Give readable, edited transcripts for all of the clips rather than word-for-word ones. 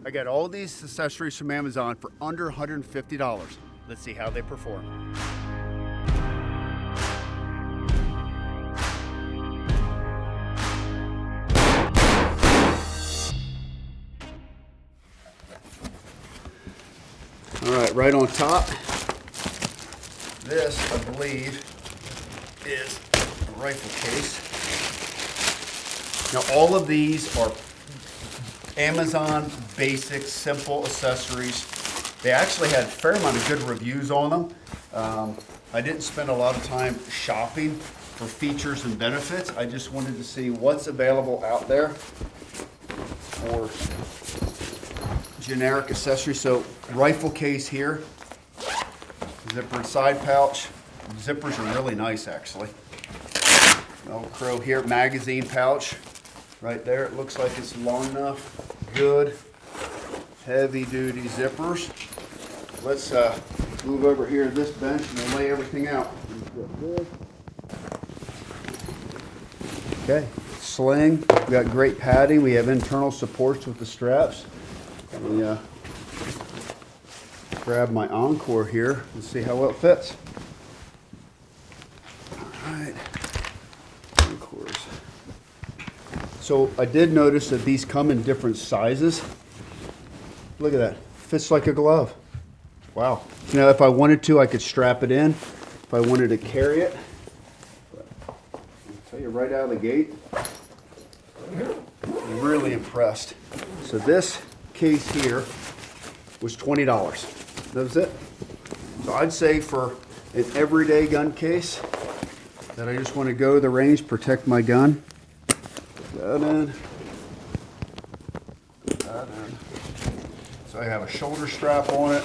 I got all these accessories from Amazon for under $150. Let's see how they perform. All right, right on top, this, I believe, is a rifle case. Now, all of these are Amazon basic, simple accessories. They actually had a fair amount of good reviews on them. I didn't spend a lot of time shopping for features and benefits. I just wanted to see what's available out there for generic accessories. So rifle case here, zippered side pouch. Zippers are really nice actually. Velcro here, magazine pouch right there. It looks like it's long enough. Good heavy duty zippers. Let's move over here to this bench and we'll lay everything out. Okay, sling. We've got great padding. We have internal supports with the straps. Let me grab my Encore here and see how well it fits. All right, Encores. So I did notice that these come in different sizes. Look at that, fits like a glove. Wow. Now if I wanted to, I could strap it in. If I wanted to carry it, I'll tell you right out of the gate, I'm really impressed. So this case here was $20. That was it. So I'd say for an everyday gun case that I just want to go to the range, protect my gun, put that in, put that in. So I have a shoulder strap on it,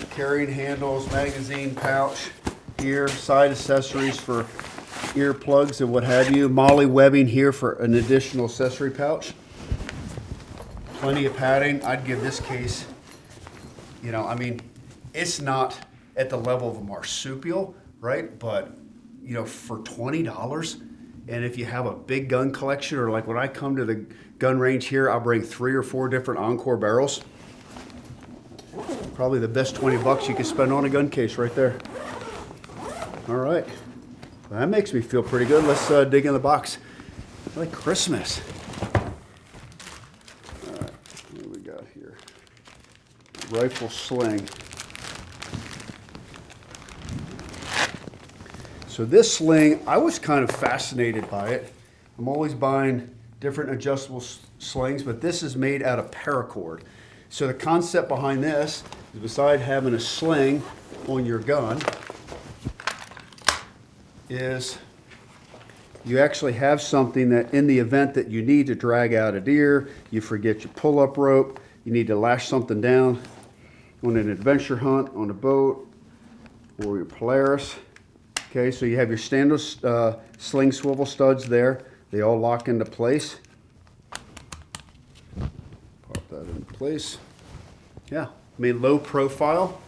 carrying handles, magazine pouch here, side accessories for earplugs and what have you, molly webbing here for an additional accessory pouch. Plenty of padding. I'd give this case, you know, I mean, it's not at the level of a marsupial, right? But, you know, for $20, and if you have a big gun collection, or like when I come to the gun range here, I'll bring 3 or 4 different Encore barrels. Probably the best 20 bucks you can spend on a gun case right there. All right, well, that makes me feel pretty good. Let's dig in the box. It's like Christmas. Here, rifle sling. So this sling, I was kind of fascinated by it. I'm always buying different adjustable slings, but this is made out of paracord. So the concept behind this is, besides having a sling on your gun, is you actually have something that in the event that you need to drag out a deer, you forget your pull-up rope, you need to lash something down on an adventure hunt, on a boat, or your Polaris. Okay, so you have your standard sling swivel studs there. They all lock into place. Pop that in place. Yeah, I mean, low profile.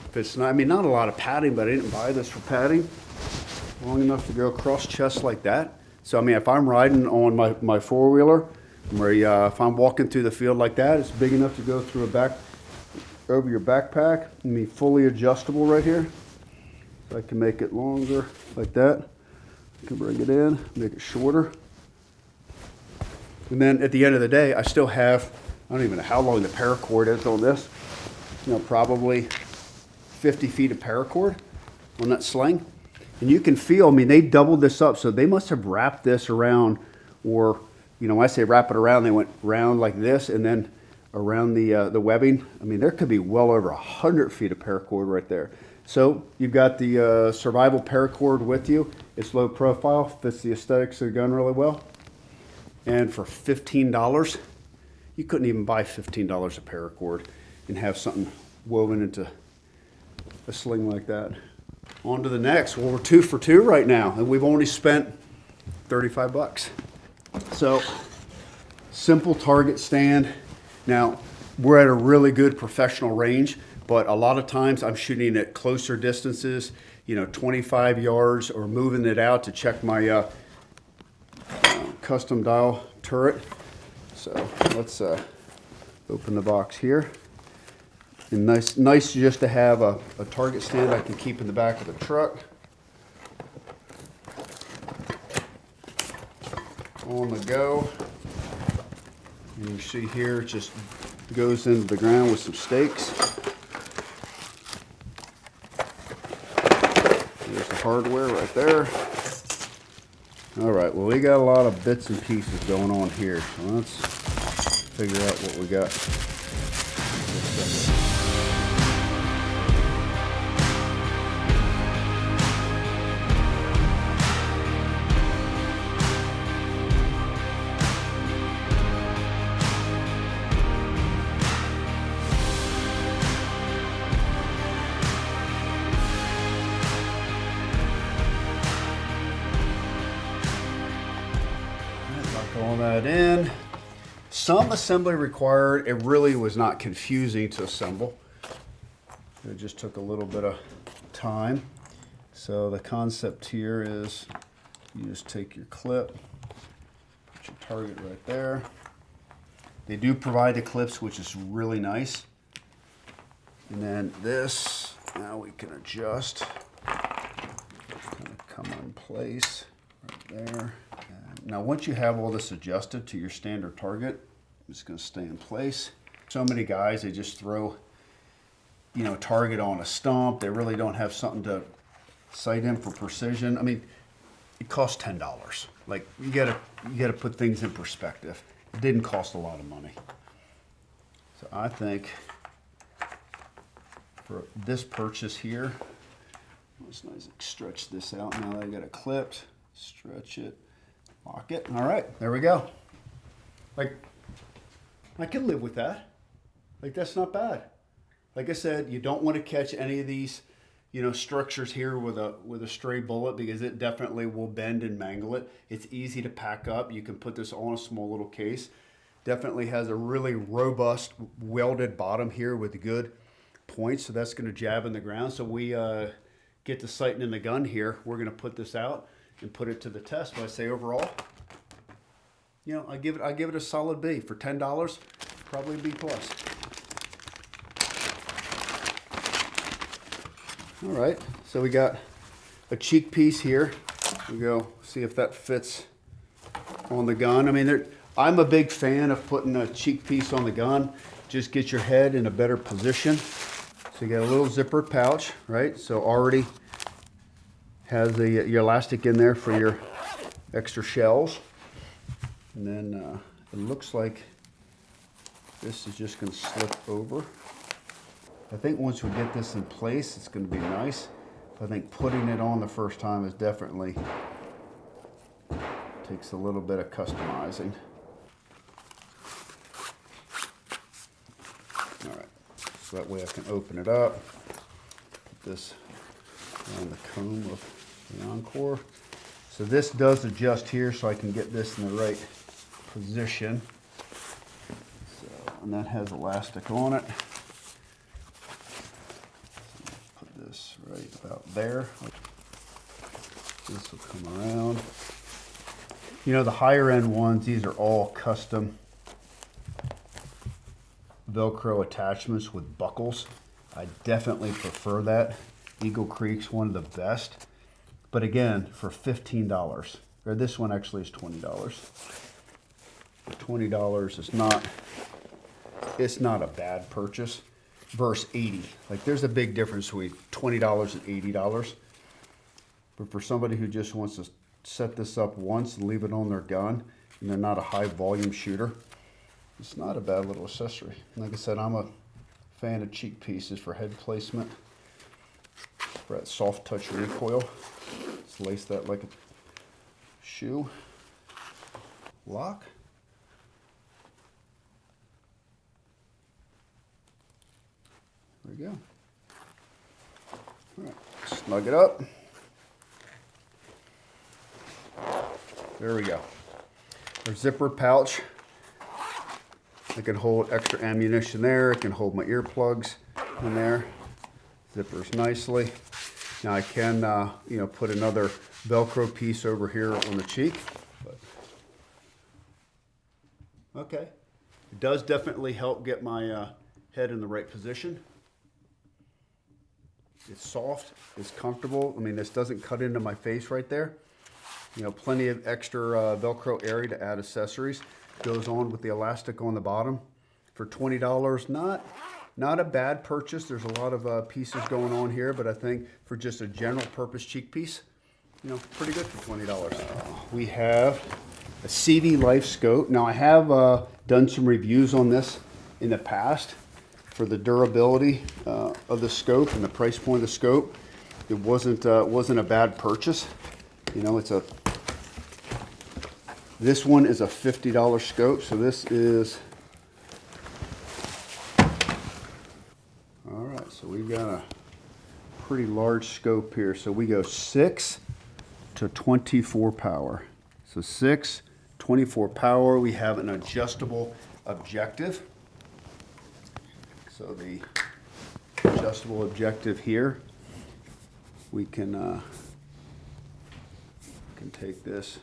If it's not, I mean, not a lot of padding, but I didn't buy this for padding. Long enough to go across chest like that. So, I mean, if I'm riding on my four-wheeler, if I'm walking through the field like that, it's big enough to go through over your backpack. I mean, fully adjustable right here. So I can make it longer like that. I can bring it in, make it shorter. And then at the end of the day, I still have, I don't even know how long the paracord is on this. You know, probably 50 feet of paracord on that sling. And you can feel, I mean, they doubled this up, so they must have wrapped this around, or, you know, when I say wrap it around, they went round like this and then around the webbing. I mean, there could be well over 100 feet of paracord right there. So you've got the survival paracord with you. It's low profile, fits the aesthetics of the gun really well. And for $15, you couldn't even buy $15 of paracord and have something woven into a sling like that. On to the next. Well, we're 2 for 2 right now, and we've only spent 35 bucks. So, simple target stand. Now, we're at a really good professional range, but a lot of times I'm shooting at closer distances, you know, 25 yards, or moving it out to check my custom dial turret. So let's open the box here. And nice just to have a target stand I can keep in the back of the truck. On the go. And you see here, it just goes into the ground with some stakes. There's the hardware right there. All right, well, we got a lot of bits and pieces going on here. So let's figure out what we got. All that in. Some assembly required. It really was not confusing to assemble. It just took a little bit of time. So the concept here is you just take your clip, put your target right there. They do provide the clips, which is really nice. And then this, now we can adjust. Kind of come in place right there. Now, once you have all this adjusted to your standard target, it's going to stay in place. So many guys, they just throw, target on a stump. They really don't have something to sight in for precision. I mean, it costs $10. Like, you gotta put things in perspective. It didn't cost a lot of money. So I think for this purchase here, it's nice to stretch this out. Now that I got it clipped, stretch it. Lock it. All right, there we go. Like, I can live with that. Like, that's not bad. Like I said, you don't want to catch any of these, structures here with a stray bullet, because it definitely will bend and mangle it. It's easy to pack up. You can put this on a small little case. Definitely has a really robust welded bottom here with good points, so that's going to jab in the ground. So we get the sighting in the gun here. We're going to put this out and put it to the test. But I say overall, I give it a solid B. For $10, probably B plus. All right, so we got a cheek piece here. We go see if that fits on the gun. I mean, I'm a big fan of putting a cheek piece on the gun. Just get your head in a better position. So you got a little zippered pouch, right? So already has your elastic in there for your extra shells. And then it looks like this is just going to slip over. I think once we get this in place, it's going to be nice. I think putting it on the first time is definitely takes a little bit of customizing. All right, so that way I can open it up, put this on the comb of the Encore. So this does adjust here, so I can get this in the right position. So, and that has elastic on it. So put this right about there. This will come around. The higher end ones, these are all custom Velcro attachments with buckles. I definitely prefer that. Eagle Creek's one of the best. But again, for $15, or this one actually is $20. $20 is it's not a bad purchase versus $80. Like, there's a big difference between $20 and $80. But for somebody who just wants to set this up once and leave it on their gun, and they're not a high volume shooter, it's not a bad little accessory. Like I said, I'm a fan of cheek pieces for head placement. For that soft touch recoil. Let's lace that like a shoe. Lock. There we go. All right, snug it up. There we go. Our zipper pouch. I can hold extra ammunition there. I can hold my earplugs in there. Zippers nicely. Now I can, put another Velcro piece over here on the cheek. But Okay. It does definitely help get my head in the right position. It's soft, it's comfortable. I mean, this doesn't cut into my face right there. You know, plenty of extra Velcro area to add accessories. Goes on with the elastic on the bottom. For $20, not a bad purchase. There's a lot of pieces going on here, but I think for just a general purpose cheek piece, you know, pretty good for $20. We have a CD Life scope. Now I have done some reviews on this in the past for the durability of the scope and the price point of the scope. It wasn't a bad purchase. You know, this one is a $50 scope, so this is, all right, so we've got a pretty large scope here. So we go 6 to 24 power. So 6, 24 power. We have an adjustable objective. So the adjustable objective here, we can take this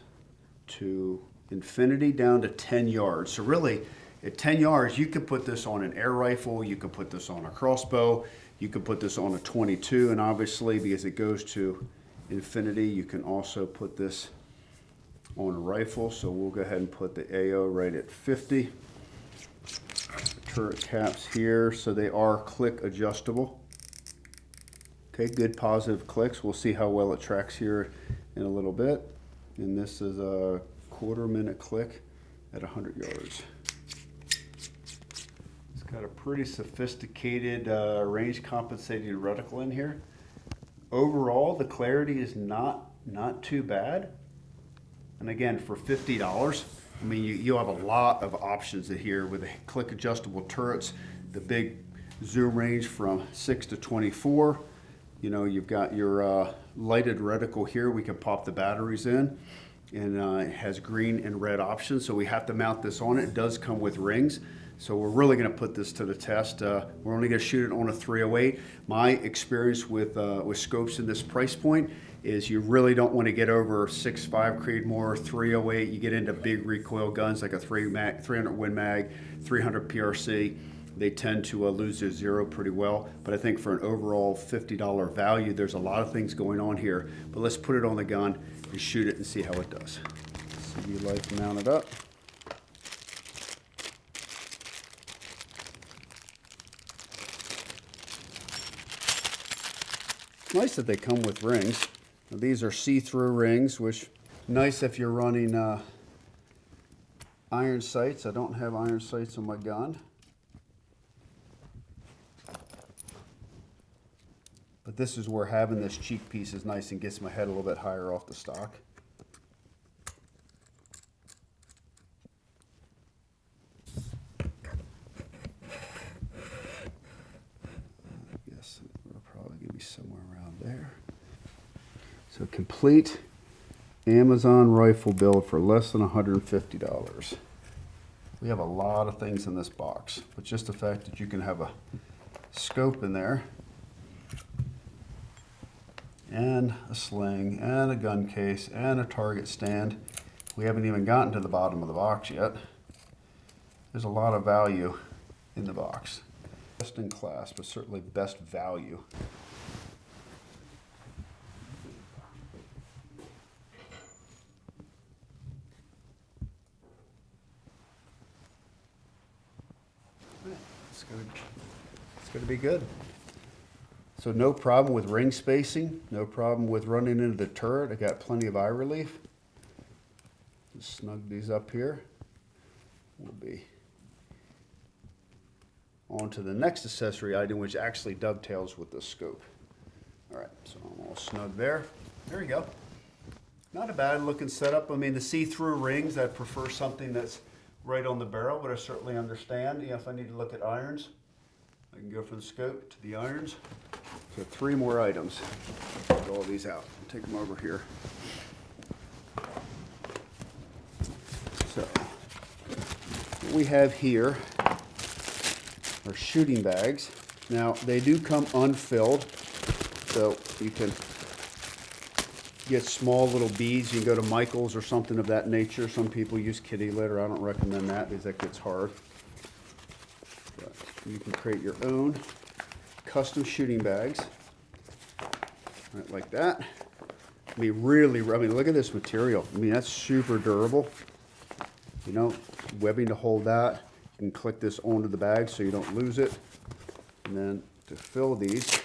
to infinity down to 10 yards. So really, at 10 yards, you could put this on an air rifle, you could put this on a crossbow, you could put this on a 22, and obviously, because it goes to infinity, you can also put this on a rifle. So we'll go ahead and put the AO right at 50. The turret caps here, so they are click adjustable. Okay, good positive clicks. We'll see how well it tracks here in a little bit. And this is a 1/4 minute click at 100 yards. It's got a pretty sophisticated range compensated reticle in here. Overall, the clarity is not too bad. And again, for $50, I mean, you have a lot of options here with the click adjustable turrets, the big zoom range from 6 to 24. You know, you've got your lighted reticle here. We can pop the batteries in, and it has green and red options. So we have to mount this on it. It does come with rings. So we're really going to put this to the test. We're only going to shoot it on a 308. My experience with scopes in this price point is you really don't want to get over 6.5 Creedmoor, 308. You get into big recoil guns like a 300 Win Mag, 300 PRC. They tend to lose their zero pretty well. But I think for an overall $50 value, there's a lot of things going on here. But let's put it on the gun and shoot it and see how it does. CD Life mounted up. It's nice that they come with rings. Now, these are see-through rings, which nice if you're running iron sights. I don't have iron sights on my gun. But this is where having this cheek piece is nice and gets my head a little bit higher off the stock. I guess it'll probably be somewhere around there. So complete Amazon rifle build for less than $150. We have a lot of things in this box, but just the fact that you can have a scope in there, and a sling, and a gun case, and a target stand. We haven't even gotten to the bottom of the box yet. There's a lot of value in the box. Best in class, but certainly best value. It's going to be good. So no problem with ring spacing, no problem with running into the turret. I got plenty of eye relief. Just snug these up here. We'll be on to the next accessory item, which actually dovetails with the scope. All right, so I'm all snug there. There you go. Not a bad looking setup. I mean, the see-through rings, I prefer something that's right on the barrel, but I certainly understand, you know, if I need to look at irons, I can go from the scope to the irons. So 3 more items. Get all these out. Take them over here. So what we have here are shooting bags. Now they do come unfilled, so you can get small little beads, you can go to Michael's or something of that nature. Some people use kitty litter. I don't recommend that because that gets hard. But you can create your own custom shooting bags, right, like that. I mean, really, look at this material. I mean, that's super durable. You know, webbing to hold that. You can click this onto the bag so you don't lose it. And then to fill these,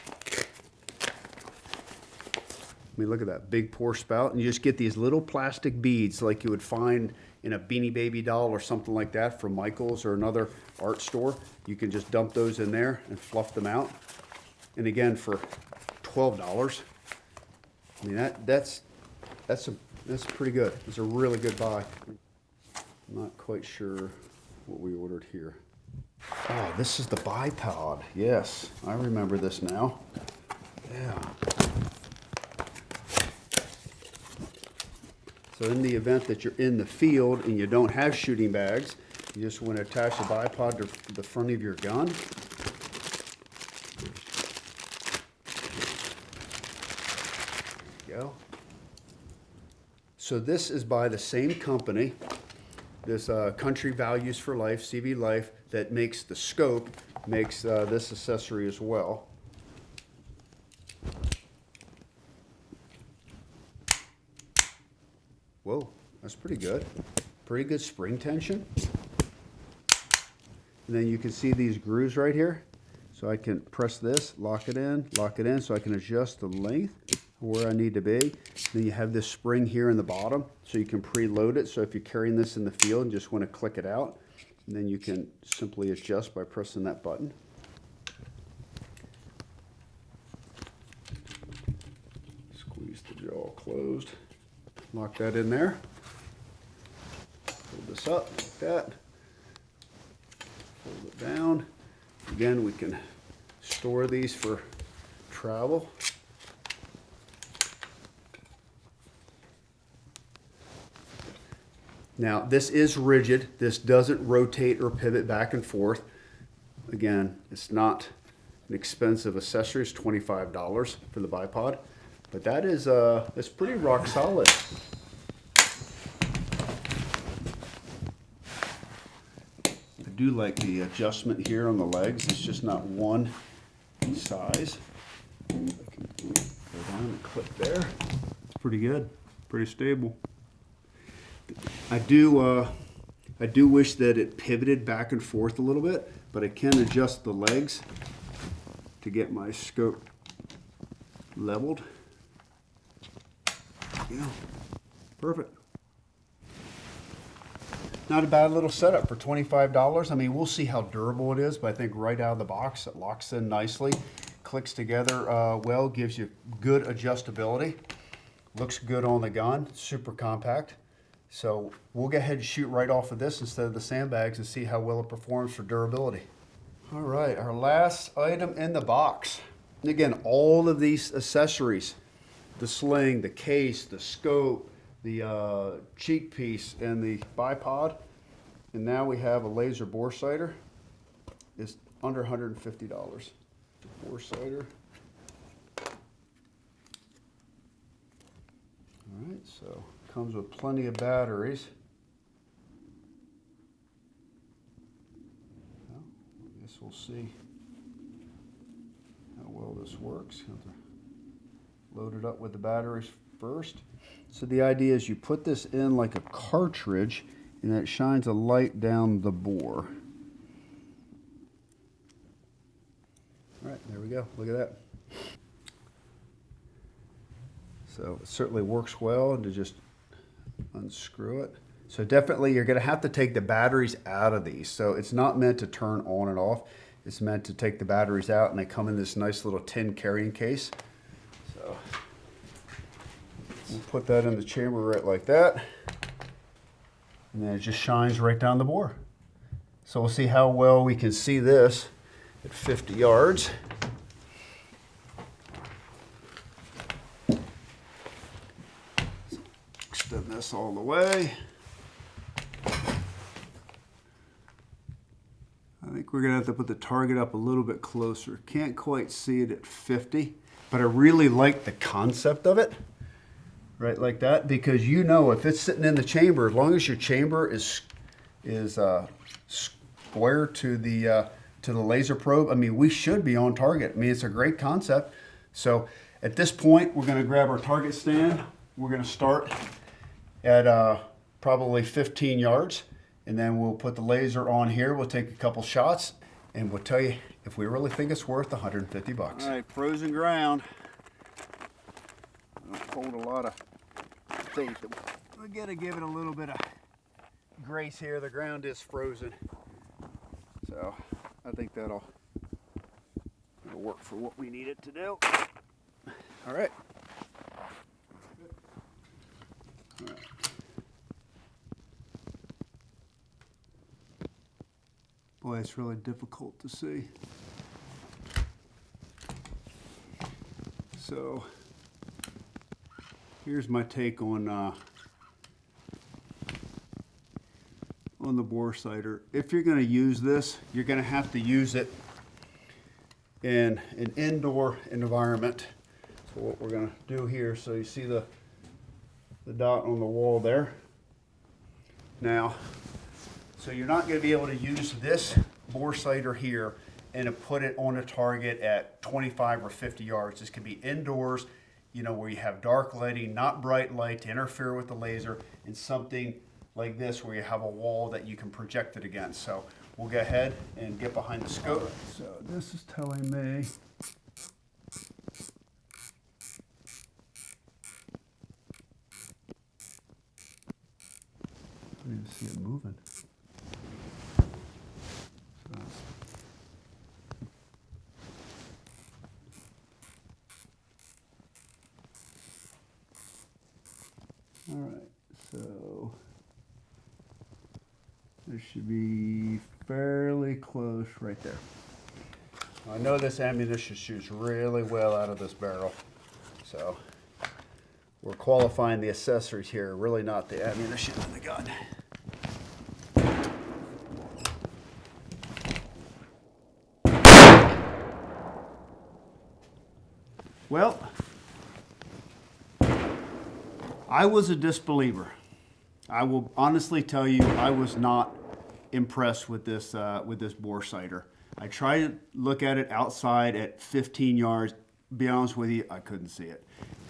I mean, look at that big pour spout, and you just get these little plastic beads like you would find in a Beanie Baby doll or something like that from Michael's or another art store. You can just dump those in there and fluff them out. And again, for $12, I mean, that's pretty good. It's a really good buy. I'm not quite sure what we ordered here. Oh, this is the bipod. Yes, I remember this now. Yeah. So in the event that you're in the field and you don't have shooting bags, you just want to attach the bipod to the front of your gun. There you go. So this is by the same company, this Country Values for Life, CV Life, that makes the scope, makes this accessory as well. Whoa, that's pretty good. Pretty good spring tension. And then you can see these grooves right here. So I can press this, lock it in, so I can adjust the length where I need to be. Then you have this spring here in the bottom, so you can preload it. So if you're carrying this in the field and just want to click it out, and then you can simply adjust by pressing that button. Squeeze the jaw closed. Lock that in there. Hold this up like that. Hold it down. Again, we can store these for travel. Now, this is rigid. This doesn't rotate or pivot back and forth. Again, it's not an expensive accessory. It's $25 for the bipod. But that is, it's pretty rock solid. I do like the adjustment here on the legs. It's just not one size. I can go down and clip there. It's pretty good, pretty stable. I do wish that it pivoted back and forth a little bit, but I can adjust the legs to get my scope leveled. Yeah, perfect. Not a bad little setup for $25. I mean, we'll see how durable it is, but I think right out of the box, it locks in nicely, clicks together well, gives you good adjustability. Looks good on the gun, super compact. So we'll go ahead and shoot right off of this instead of the sandbags and see how well it performs for durability. All right, our last item in the box. And again, all of these accessories, the sling, the case, the scope, the cheek piece, and the bipod. And now we have a laser Boresighter. It's under $150. The Boresighter. All right, so comes with plenty of batteries. Well, I guess we'll see how well this works. Have to load it up with the batteries first. So the idea is you put this in like a cartridge and it shines a light down the bore. All right, there we go. Look at that. So it certainly works well to just unscrew it. So definitely you're going to have to take the batteries out of these. So it's not meant to turn on and off. It's meant to take the batteries out, and they come in this nice little tin carrying case. So we'll put that in the chamber right like that. And then it just shines right down the bore. So we'll see how well we can see this at 50 yards. Extend this all the way. I think we're gonna have to put the target up a little bit closer. Can't quite see it at 50, but I really like the concept of it. right like that, because you know if it's sitting in the chamber, as long as your chamber is square to the laser probe, I mean, we should be on target. I mean, it's a great concept. So at this point, we're going to grab our target stand. We're going to start at probably 15 yards, and then we'll put the laser on here. We'll take a couple shots, and we'll tell you if we really think it's worth 150 bucks. All right, frozen ground. I don't hold a lot of faith. We got to give it a little bit of grace here. The ground is frozen, so I think that'll work for what we need it to do. All right. All right. Boy, it's really difficult to see. So here's my take on the Boresighter. If you're going to use this, you're going to have to use it in an indoor environment. So what we're going to do here, so you see the dot on the wall there. Now, so you're not going to be able to use this Boresighter here and to put it on a target at 25 or 50 yards. This can be indoors, you know, where you have dark lighting, not bright light to interfere with the laser, and something like this where you have a wall that you can project it against. So we'll go ahead and get behind the scope. So this is telling me I don't even see it moving. All right, so this should be fairly close right there. I know this ammunition shoots really well out of this barrel, so we're qualifying the accessories here, really not the ammunition in the gun. Well, I was a disbeliever. I will honestly tell you, I was not impressed with this Boresighter. I tried to look at it outside at 15 yards. Be honest with you, I couldn't see it.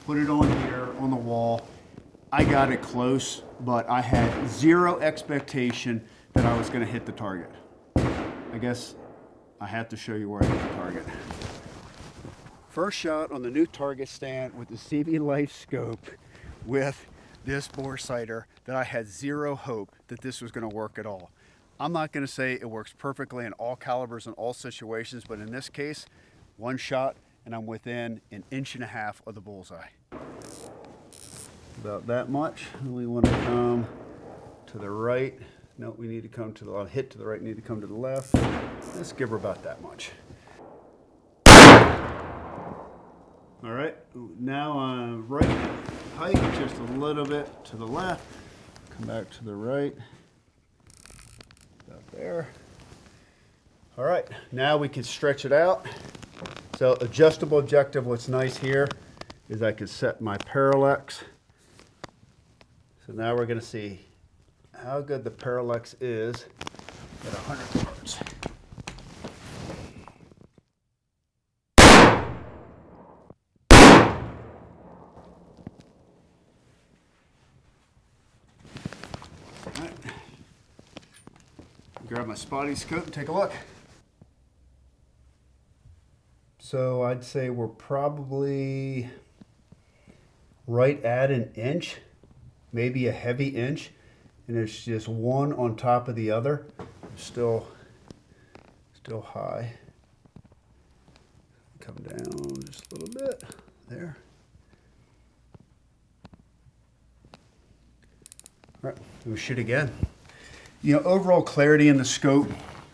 Put it on here on the wall. I got it close, but I had zero expectation that I was going to hit the target. I guess I have to show you where I hit the target. First shot on the new target stand with the CV Life scope with this Boresighter that I had zero hope that this was going to work at all. I'm not going to say it works perfectly in all calibers and all situations, but in this case, one shot and I'm within an inch and a half of the bullseye. About that much. We want to come to the right. No, we need to come to the hit to the right, need to come to the left. Let's give her about that much. All right, now right height, just a little bit to the left. Come back to the right. About there. All right, now we can stretch it out. So adjustable objective, what's nice here is I can set my parallax. So now we're gonna see how good the parallax is at 100 yards. Grab my spotting scope and take a look. So I'd say we're probably right at an inch, maybe a heavy inch, and it's just one on top of the other. Still high. Come down just a little bit there. All right, we'll shoot again. You know, overall clarity in the scope,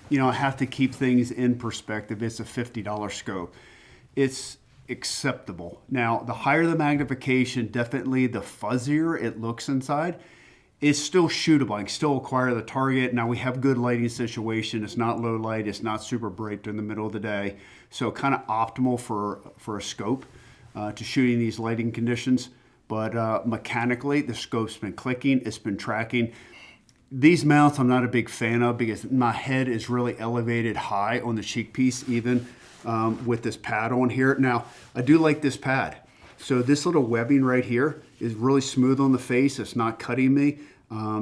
you know, I have to keep things in perspective. It's a $50 scope. It's acceptable. Now, the higher the magnification, definitely the fuzzier it looks inside. It's still shootable. I can still acquire the target. Now, we have good lighting situation. It's not low light. It's not super bright during the middle of the day. So kind of optimal for a scope to shooting these lighting conditions. but mechanically the scope's been clicking, it's been tracking. These mounts I'm not a big fan of because my head is really elevated high on the cheek piece, even with this pad on here. Now, I do like this pad. So this little webbing right here is really smooth on the face. It's not cutting me.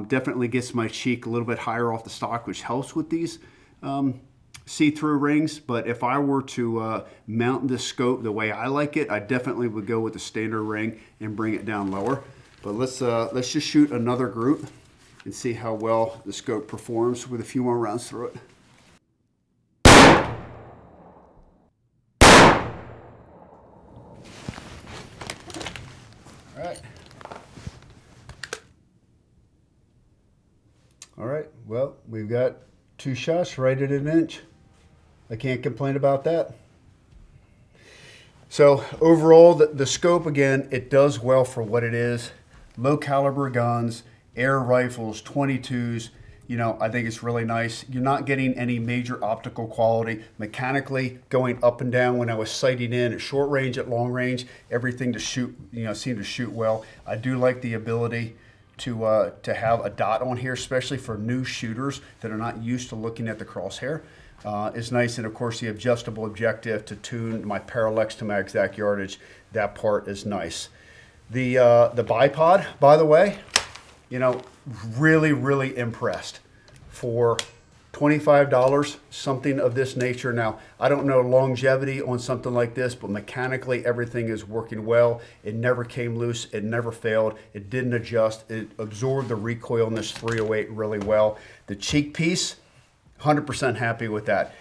Definitely gets my cheek a little bit higher off the stock, which helps with these see-through rings. But if I were to mount this scope the way I like it, I definitely would go with the standard ring and bring it down lower. But let's just shoot another group and see how well the scope performs with a few more rounds through it. All right. All right, well, we've got 2 shots right at 1 inch. I can't complain about that. So overall, the scope, again, it does well for what it is. Low caliber guns, air rifles, 22s, you know, I think it's really nice. You're not getting any major optical quality. Mechanically, going up and down when I was sighting in at short range, at long range, everything to shoot, you know, seemed to shoot well. I do like the ability to have a dot on here, especially for new shooters that are not used to looking at the crosshair. It's nice, and of course the adjustable objective to tune my parallax to my exact yardage. That part is nice. The bipod, by the way, you know, really impressed for $25, something of this nature. Now, I don't know longevity on something like this, but mechanically everything is working well. It never came loose, it never failed, it didn't adjust, it absorbed the recoil in this 308 really well. The cheek piece, 100% happy with that.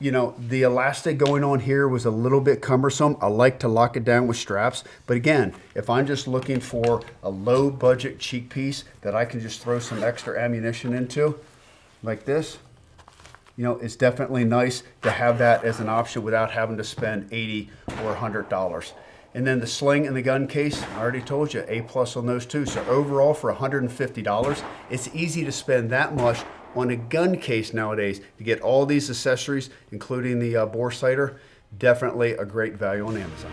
You know, the elastic going on here was a little bit cumbersome. I like to lock it down with straps. But again, if I'm just looking for a low budget cheek piece that I can just throw some extra ammunition into, like this, you know, it's definitely nice to have that as an option without having to spend $80 or $100. And then the sling and the gun case, I already told you, A+ on those two. So overall for $150, it's easy to spend that much on a gun case nowadays to get all these accessories, including the Boresighter. Definitely a great value on Amazon.